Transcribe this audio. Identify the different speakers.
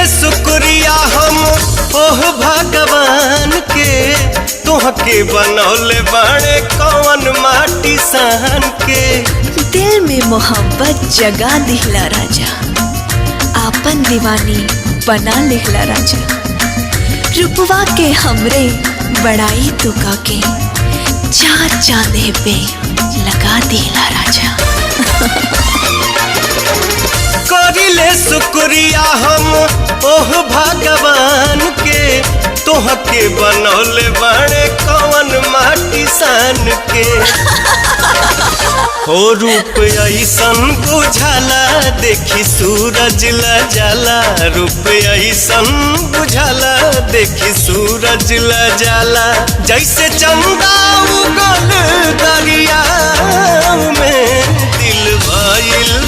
Speaker 1: शुक्रिया हम ओह भगवान के, तोहके बनौले बाड़े कौन माटी सान के।
Speaker 2: दिल में मोहब्बत जगा दिहला राजा, आपन दीवानी बना लिहला राजा। रुपवा के हमरे बड़ाई तुका के, चार चांदे पे लगा दिहला राजा।
Speaker 1: करिले शुक्रिया हम ओह भगवान के, तोहके बनौले बाड़े कौन माटी सान के। हो रूप ऐसन बुझाला देखी सूरज ला जाला, रूप ऐसन बुझाला देखी सूरज ला जाला। जैसे चंदा उगल दरिया में दिल भइल